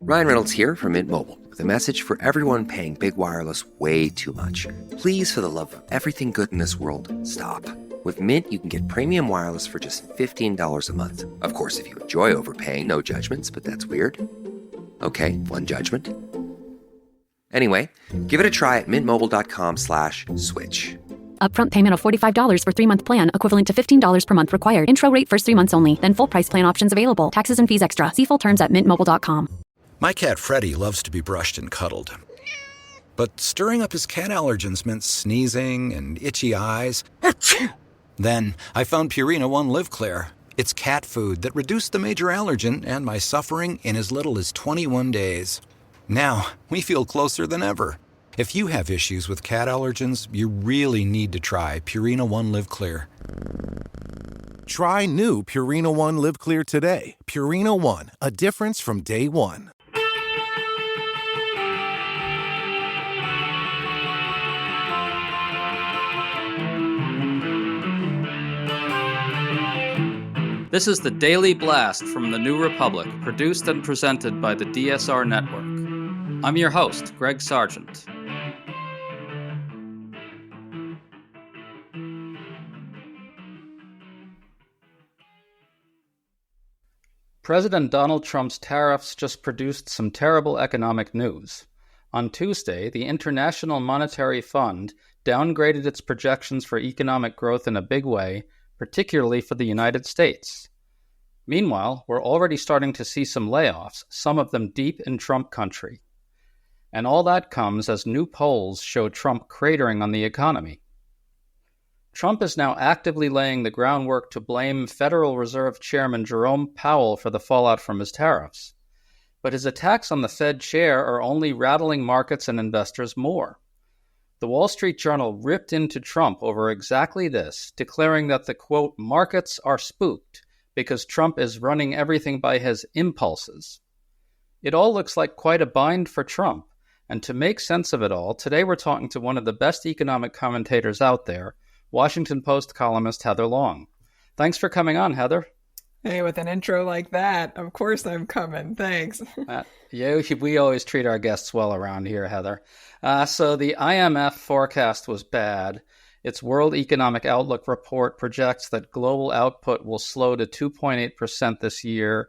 Ryan Reynolds here from Mint Mobile with a message for everyone paying big wireless way too much. Please, for the love of everything good in this world, stop. With Mint, you can get premium wireless for just $15 a month. Of course, if you enjoy overpaying, no judgments, but that's weird. Okay, one judgment. Anyway, give it a try at mintmobile.com/switch. Upfront payment of $45 for 3-month plan, equivalent to $15 per month required. Intro rate first 3 months only, then full price plan options available. Taxes and fees extra. See full terms at mintmobile.com. My cat Freddie loves to be brushed and cuddled. But stirring up his cat allergens meant sneezing and itchy eyes. Then I found Purina One Live Clear. It's cat food that reduced the major allergen and my suffering in as little as 21 days. Now, we feel closer than ever. If you have issues with cat allergens, you really need to try Purina One Live Clear. Try new Purina One Live Clear today. Purina One, a difference from day one. This is the Daily Blast from the New Republic, produced and presented by the DSR Network. I'm your host, Greg Sargent. President Donald Trump's tariffs just produced some terrible economic news. On Tuesday, the International Monetary Fund downgraded its projections for economic growth in a big way, particularly for the United States. Meanwhile, we're already starting to see some layoffs, some of them deep in Trump country. And all that comes as new polls show Trump cratering on the economy. Trump is now actively laying the groundwork to blame Federal Reserve Chairman Jerome Powell for the fallout from his tariffs. But his attacks on the Fed chair are only rattling markets and investors more. The Wall Street Journal ripped into Trump over exactly this, declaring that the, quote, markets are spooked because Trump is running everything by his impulses. It all looks like quite a bind for Trump, and to make sense of it all, today we're talking to one of the best economic commentators out there, Washington Post columnist Heather Long. Thanks for coming on, Heather. Hey, with an intro like that, of course I'm coming. Thanks. We always treat our guests well around here, Heather. So the IMF forecast was bad. Its World Economic Outlook report projects that global output will slow to 2.8% this year,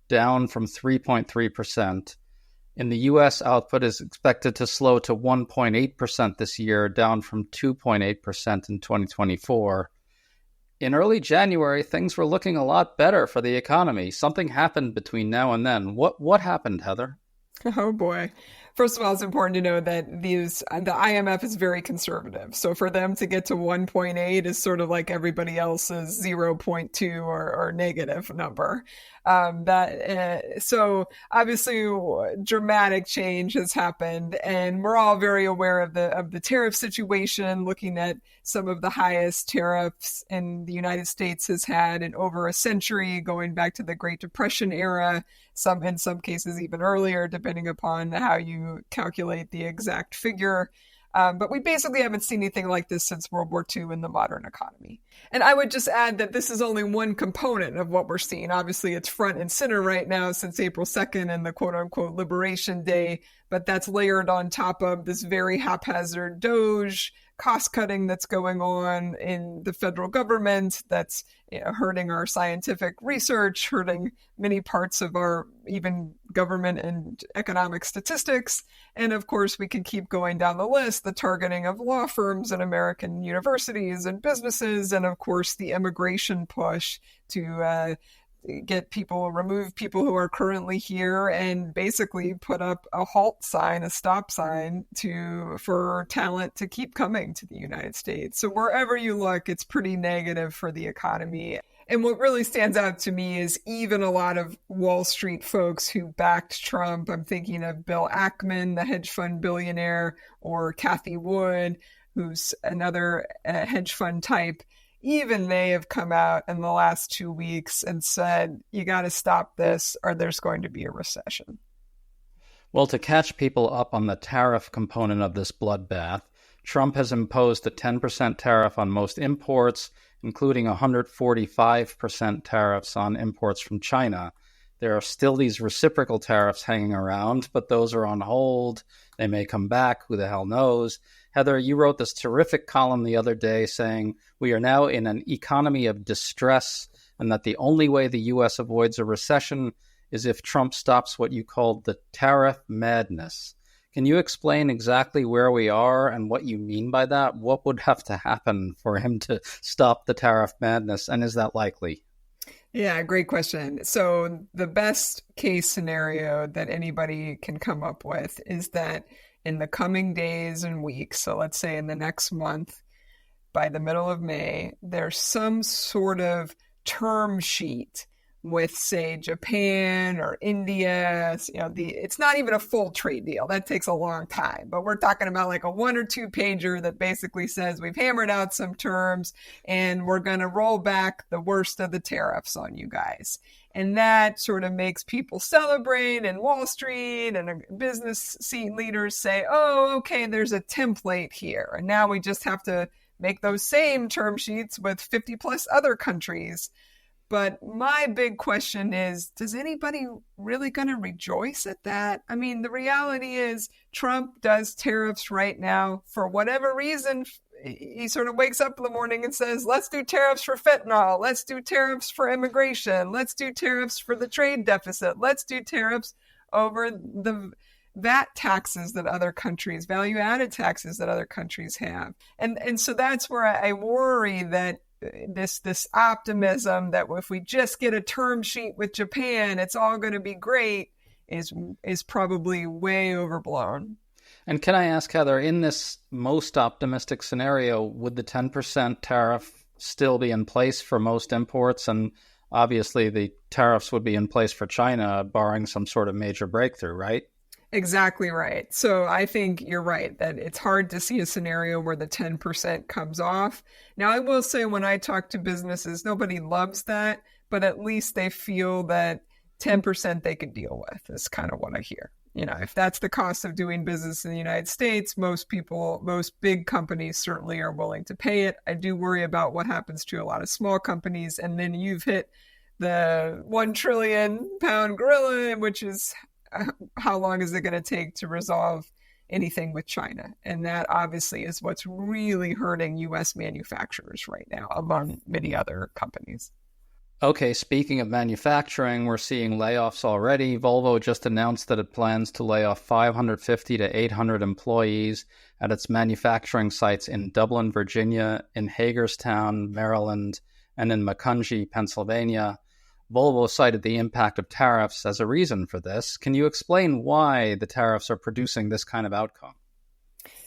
down from 3.3%. In the U.S., output is expected to slow to 1.8% this year, down from 2.8% in 2024. In early January, things were looking a lot better for the economy. Something happened between now and then. What happened, Heather? Oh, boy. First of all, it's important to know that the IMF is very conservative. So for them to get to 1.8 is sort of like everybody else's 0.2 or negative number. So obviously dramatic change has happened, and we're all very aware of the tariff situation, looking at some of the highest tariffs in the United States has had in over a century, going back to the Great Depression era, in some cases even earlier, depending upon how you calculate the exact figure. But we basically haven't seen anything like this since World War II in the modern economy. And I would just add that this is only one component of what we're seeing. Obviously, it's front and center right now since April 2nd and the quote-unquote Liberation Day, but that's layered on top of this very haphazard DOGE cost-cutting that's going on in the federal government that's hurting our scientific research, hurting many parts of our even government and economic statistics. And of course, we can keep going down the list, the targeting of law firms and American universities and businesses, and of course, the immigration push to remove people who are currently here and basically put up a halt sign, a stop sign for talent to keep coming to the United States. So wherever you look, it's pretty negative for the economy. And what really stands out to me is even a lot of Wall Street folks who backed Trump. I'm thinking of Bill Ackman, the hedge fund billionaire, or Cathie Wood, who's another hedge fund type. Even they have come out in the last 2 weeks and said, you got to stop this or there's going to be a recession. Well, to catch people up on the tariff component of this bloodbath, Trump has imposed a 10% tariff on most imports, including 145% tariffs on imports from China. There are still these reciprocal tariffs hanging around, but those are on hold. They may come back. Who the hell knows? Heather, you wrote this terrific column the other day saying we are now in an economy of distress and that the only way the U.S. avoids a recession is if Trump stops what you called the tariff madness. Can you explain exactly where we are and what you mean by that? What would have to happen for him to stop the tariff madness, and is that likely? Yeah, great question. So the best case scenario that anybody can come up with is that in the coming days and weeks, so let's say in the next month, by the middle of May, there's some sort of term sheet with, say, Japan or India. It's not even a full trade deal. That takes a long time. But we're talking about like a 1 or 2 pager that basically says we've hammered out some terms and we're going to roll back the worst of the tariffs on you guys. And that sort of makes people celebrate, and Wall Street and business scene leaders say, oh, okay, there's a template here. And now we just have to make those same term sheets with 50 plus other countries. But my big question is anybody really going to rejoice at that? I mean, the reality is Trump does tariffs right now for whatever reason. He sort of wakes up in the morning and says, let's do tariffs for fentanyl. Let's do tariffs for immigration. Let's do tariffs for the trade deficit. Let's do tariffs over the VAT taxes that other countries, value-added taxes that other countries have. And so that's where I worry that this optimism that if we just get a term sheet with Japan, it's all going to be great is probably way overblown. And can I ask, Heather, in this most optimistic scenario, would the 10% tariff still be in place for most imports? And obviously the tariffs would be in place for China, barring some sort of major breakthrough, right? Exactly right. So I think you're right that it's hard to see a scenario where the 10% comes off. Now, I will say when I talk to businesses, nobody loves that, but at least they feel that 10% they could deal with is kind of what I hear. If that's the cost of doing business in the United States, most big companies certainly are willing to pay it. I do worry about what happens to a lot of small companies. And then you've hit the 1 trillion pound gorilla, which is how long is it going to take to resolve anything with China? And that obviously is what's really hurting U.S. manufacturers right now, among many other companies. Okay, speaking of manufacturing, we're seeing layoffs already. Volvo just announced that it plans to lay off 550 to 800 employees at its manufacturing sites in Dublin, Virginia, in Hagerstown, Maryland, and in Macungie, Pennsylvania. Volvo cited the impact of tariffs as a reason for this. Can you explain why the tariffs are producing this kind of outcome?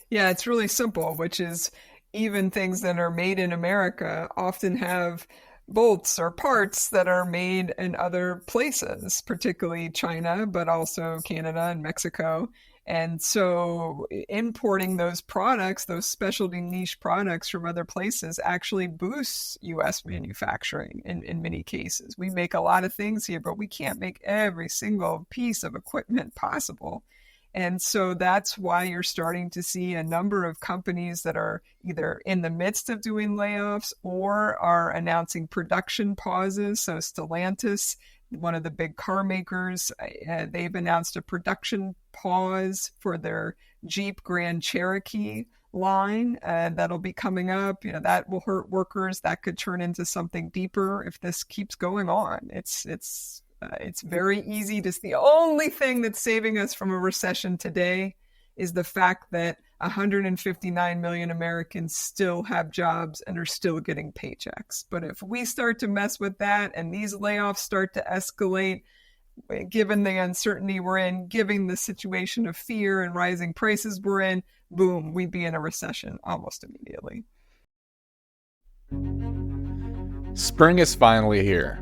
Yeah, it's really simple, which is even things that are made in America often have bolts or parts that are made in other places, particularly China, but also Canada and Mexico. And so importing those products, those specialty niche products from other places actually boosts U.S. manufacturing in many cases. We make a lot of things here, but we can't make every single piece of equipment possible. And so that's why you're starting to see a number of companies that are either in the midst of doing layoffs or are announcing production pauses. So Stellantis, one of the big car makers, they've announced a production pause for their Jeep Grand Cherokee line that'll be coming up. That will hurt workers. That could turn into something deeper if this keeps going on. It's very easy to see. The only thing that's saving us from a recession today is the fact that 159 million Americans still have jobs and are still getting paychecks. But if we start to mess with that and these layoffs start to escalate, given the uncertainty we're in, given the situation of fear and rising prices we're in, boom, we'd be in a recession almost immediately. Spring is finally here.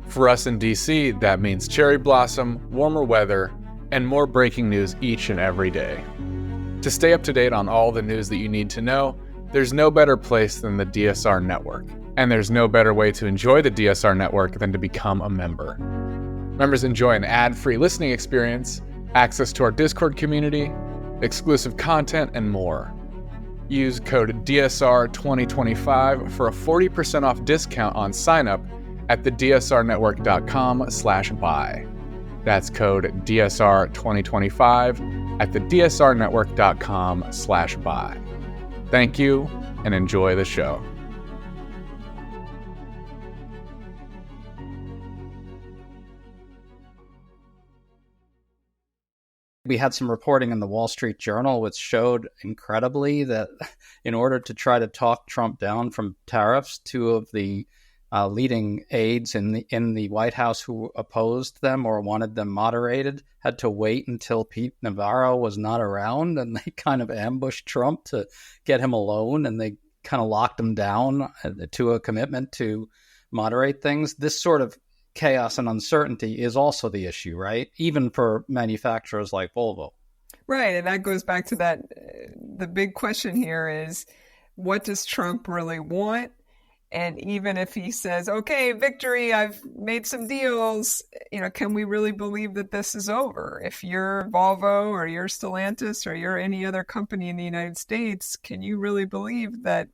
For us in DC, that means cherry blossom, warmer weather, and more breaking news each and every day. To stay up to date on all the news that you need to know, there's no better place than the DSR Network. And there's no better way to enjoy the DSR Network than to become a member. Members enjoy an ad-free listening experience, access to our Discord community, exclusive content, and more. Use code DSR2025 for a 40% off discount on sign-up at thedsrnetwork.com/buy. That's code DSR2025 at the dsrnetwork.com/buy. Thank you and enjoy the show. We had some reporting in the Wall Street Journal which showed incredibly that in order to try to talk Trump down from tariffs, two of the leading aides in the White House who opposed them or wanted them moderated had to wait until Pete Navarro was not around, and they kind of ambushed Trump to get him alone, and they kind of locked him down to a commitment to moderate things. This sort of chaos and uncertainty is also the issue, right? Even for manufacturers like Volvo. Right. And that goes back to that. The big question here is, what does Trump really want? And even if he says, okay, victory, I've made some deals, can we really believe that this is over? If you're Volvo or you're Stellantis or you're any other company in the United States, can you really believe that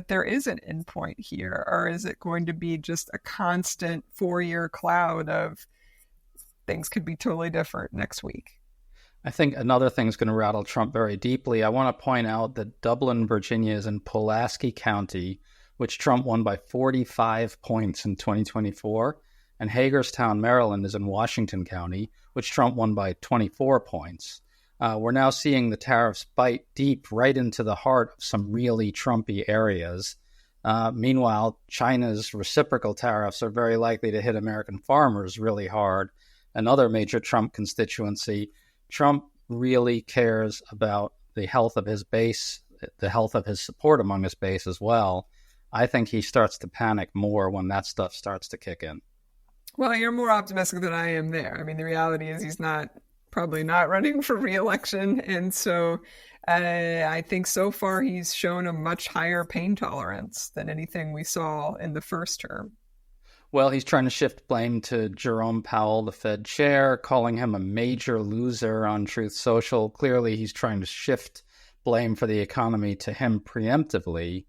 there is an endpoint here? Or is it going to be just a constant 4-year cloud of things could be totally different next week? I think another thing is going to rattle Trump very deeply. I want to point out that Dublin, Virginia is in Pulaski County, which Trump won by 45 points in 2024, and Hagerstown, Maryland is in Washington County, which Trump won by 24 points. We're now seeing the tariffs bite deep right into the heart of some really Trumpy areas. Meanwhile, China's reciprocal tariffs are very likely to hit American farmers really hard. Another major Trump constituency. Trump really cares about the health of his base, the health of his support among his base as well. I think he starts to panic more when that stuff starts to kick in. Well, you're more optimistic than I am there. I mean, the reality is he's probably not running for re-election. And so I think so far he's shown a much higher pain tolerance than anything we saw in the first term. Well, he's trying to shift blame to Jerome Powell, the Fed chair, calling him a major loser on Truth Social. Clearly, he's trying to shift blame for the economy to him preemptively,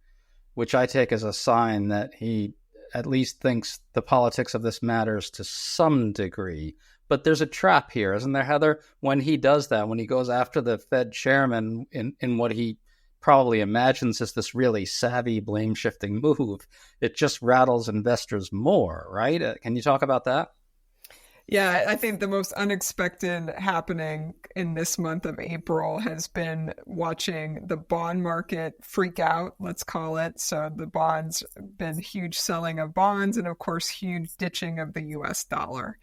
which I take as a sign that he at least thinks the politics of this matters to some degree. But there's a trap here, isn't there, Heather? When he does that, when he goes after the Fed chairman in what he probably imagines is this really savvy blame-shifting move, it just rattles investors more, right? Can you talk about that? Yeah, I think the most unexpected happening in this month of April has been watching the bond market freak out, let's call it. So the bonds, been huge selling of bonds and, of course, huge ditching of the U.S. dollar.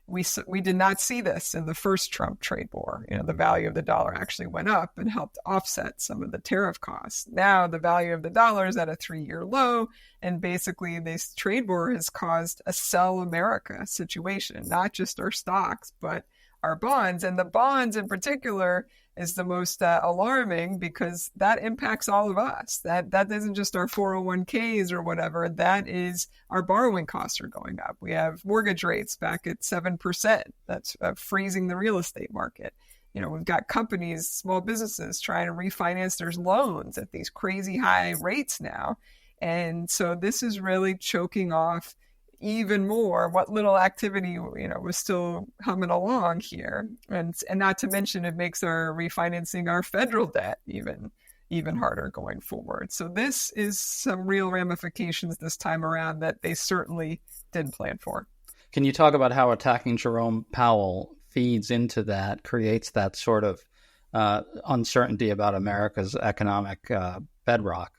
We did not see this in the first Trump trade war. The value of the dollar actually went up and helped offset some of the tariff costs. Now the value of the dollar is at a 3-year low, and basically this trade war has caused a sell America situation, not just our stocks, but our bonds. And the bonds in particular is the most alarming because that impacts all of us. That isn't just our 401ks or whatever. That is our borrowing costs are going up. We have mortgage rates back at 7%. That's freezing the real estate market. We've got companies, small businesses trying to refinance their loans at these crazy high rates now. And so this is really choking off even more what little activity was still humming along here, and not to mention it makes our refinancing our federal debt even harder going forward. So this is some real ramifications this time around that they certainly didn't plan for. Can you talk about how attacking Jerome Powell feeds into that, creates that sort of uncertainty about America's economic bedrock?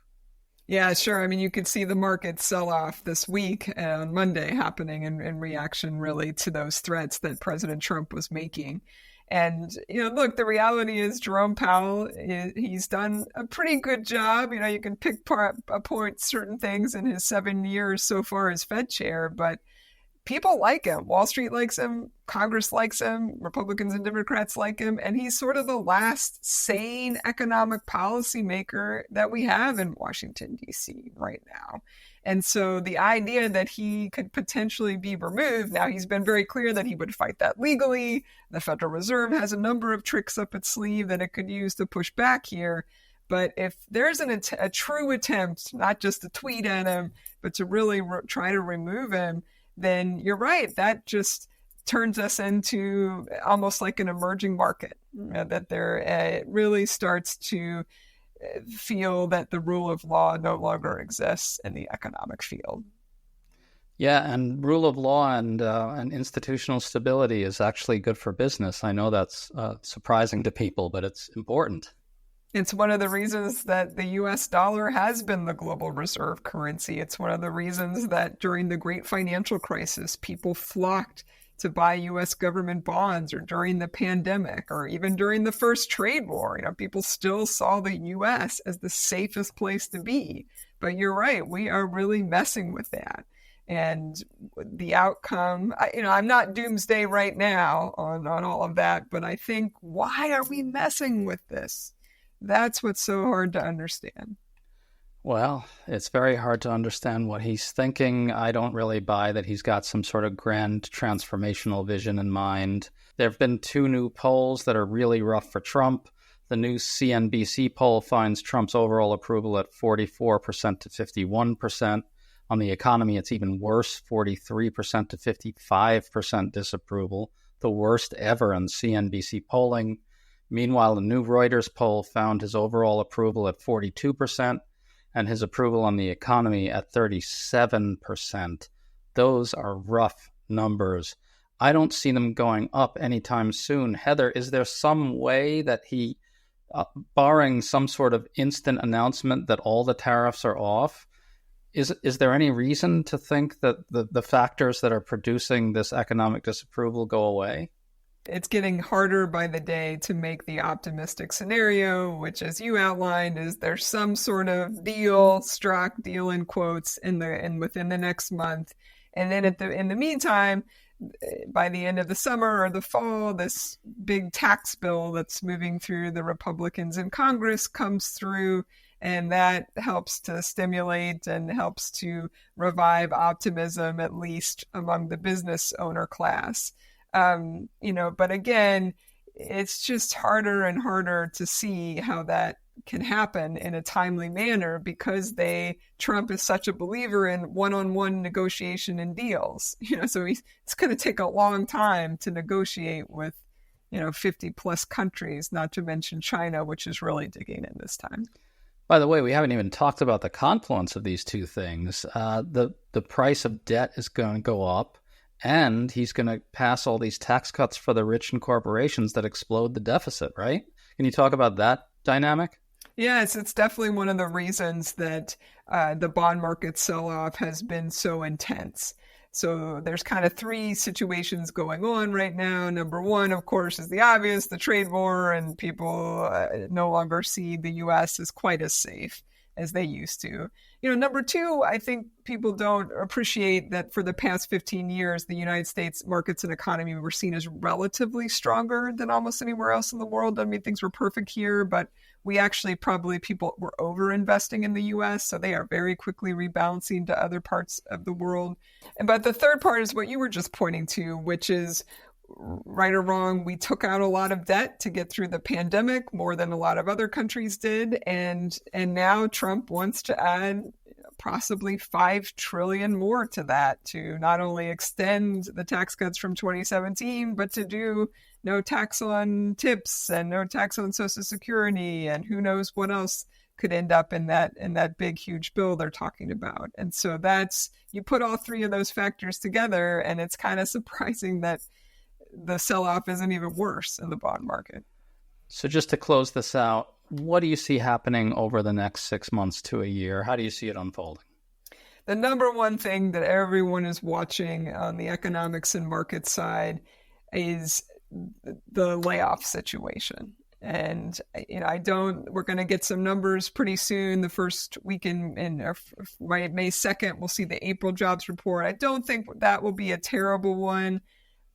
Yeah, sure. I mean, you could see the market sell off this week on Monday happening in reaction really to those threats that President Trump was making. And, look, the reality is Jerome Powell, he's done a pretty good job. You can pick apart certain things in his 7 years so far as Fed chair, but people like him. Wall Street likes him. Congress likes him. Republicans and Democrats like him. And he's sort of the last sane economic policy maker that we have in Washington, D.C. right now. And so the idea that he could potentially be removed, now he's been very clear that he would fight that legally. The Federal Reserve has a number of tricks up its sleeve that it could use to push back here. But if there's a true attempt, not just to tweet at him, but to really try to remove him, then you're right. That just turns us into almost like an emerging market, that there it really starts to feel that the rule of law no longer exists in the economic field. Yeah, and rule of law and institutional stability is actually good for business. I know that's surprising to people, but it's important. It's one of the reasons that the US dollar has been the global reserve currency. It's one of the reasons that during the great financial crisis, people flocked to buy US government bonds, or during the pandemic, or even during the first trade war. People still saw the US as the safest place to be. But you're right, we are really messing with that. And the outcome, I'm not doomsday right now on all of that, but I think, why are we messing with this? That's what's so hard to understand. Well, it's very hard to understand what he's thinking. I don't really buy that he's got some sort of grand transformational vision in mind. There have been 2 new polls that are really rough for Trump. The new CNBC poll finds Trump's overall approval at 44% to 51%. On the economy, it's even worse, 43% to 55% disapproval, the worst ever in CNBC polling. Meanwhile, the new Reuters poll found his overall approval at 42% and his approval on the economy at 37%. Those are rough numbers. I don't see them going up anytime soon. Heather, is there some way that he, barring some sort of instant announcement that all the tariffs are off, is there any reason to think that the factors that are producing this economic disapproval go away? It's getting harder by the day to make the optimistic scenario, which, as you outlined, is there's some sort of deal struck, deal in quotes, within the next month. And then in the meantime, by the end of the summer or the fall, this big tax bill that's moving through the Republicans in Congress comes through, and that helps to stimulate and helps to revive optimism, at least among the business owner class. But again, it's just harder and harder to see how that can happen in a timely manner, because Trump is such a believer in one-on-one negotiation and deals. So it's going to take a long time to negotiate with 50 plus countries, not to mention China, which is really digging in this time. By the way, we haven't even talked about the confluence of these two things. The price of debt is going to go up, and he's going to pass all these tax cuts for the rich and corporations that explode the deficit, right? Can you talk about that dynamic? Yes, it's definitely one of the reasons that the bond market sell-off has been so intense. So there's kind of 3 situations going on right now. Number one, of course, is the obvious, the trade war, and people no longer see the U.S. as quite as safe as they used to. Number two, I think people don't appreciate that for the past 15 years, the United States markets and economy were seen as relatively stronger than almost anywhere else in the world. I mean, things were perfect here, but we actually people were over-investing in the U.S., so they are very quickly rebalancing to other parts of the world. But the third part is what you were just pointing to, which is, right or wrong, we took out a lot of debt to get through the pandemic, more than a lot of other countries did. And now Trump wants to add possibly $5 trillion more to that, to not only extend the tax cuts from 2017, but to do no tax on tips and no tax on Social Security, and who knows what else could end up in that big, huge bill they're talking about. And so you put all 3 of those factors together, and it's kind of surprising that the sell-off isn't even worse in the bond market. So just to close this out, what do you see happening over the next 6 months to a year? How do you see it unfolding? The number one thing that everyone is watching on the economics and market side is the layoff situation. And, we're going to get some numbers pretty soon. The first week in May 2nd, we'll see the April jobs report. I don't think that will be a terrible one,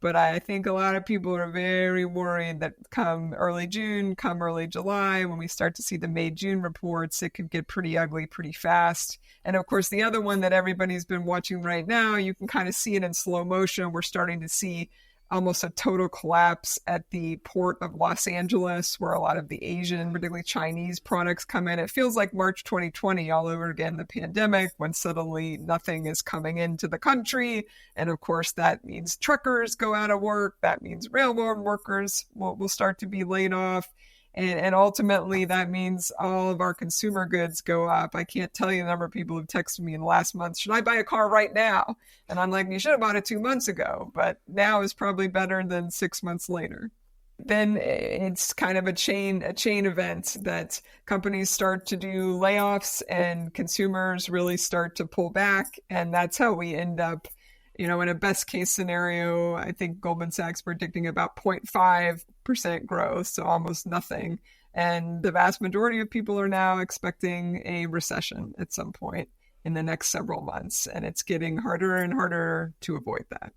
but I think a lot of people are very worried that come early June, come early July, when we start to see the May-June reports, it could get pretty ugly pretty fast. And of course, the other one that everybody's been watching right now, you can kind of see it in slow motion. We're starting to see almost a total collapse at the port of Los Angeles, where a lot of the Asian, particularly Chinese products come in. It feels like March 2020 all over again, the pandemic, when suddenly nothing is coming into the country. And of course, that means truckers go out of work. That means railroad workers will start to be laid off. And ultimately, that means all of our consumer goods go up. I can't tell you the number of people who've texted me in the last month, should I buy a car right now? And I'm like, you should have bought it 2 months ago, but now is probably better than 6 months later. Then it's kind of a chain event that companies start to do layoffs and consumers really start to pull back. And that's how we end up, in a best case scenario. I think Goldman Sachs predicting about 0.5% growth, so almost nothing. And the vast majority of people are now expecting a recession at some point in the next several months. And it's getting harder and harder to avoid that.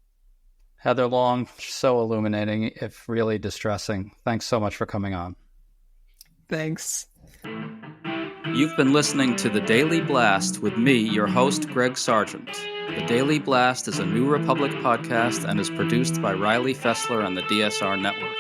Heather Long, so illuminating, if really distressing. Thanks so much for coming on. Thanks. You've been listening to The Daily Blast with me, your host, Greg Sargent. The Daily Blast is a New Republic podcast and is produced by Riley Fessler on the DSR Network.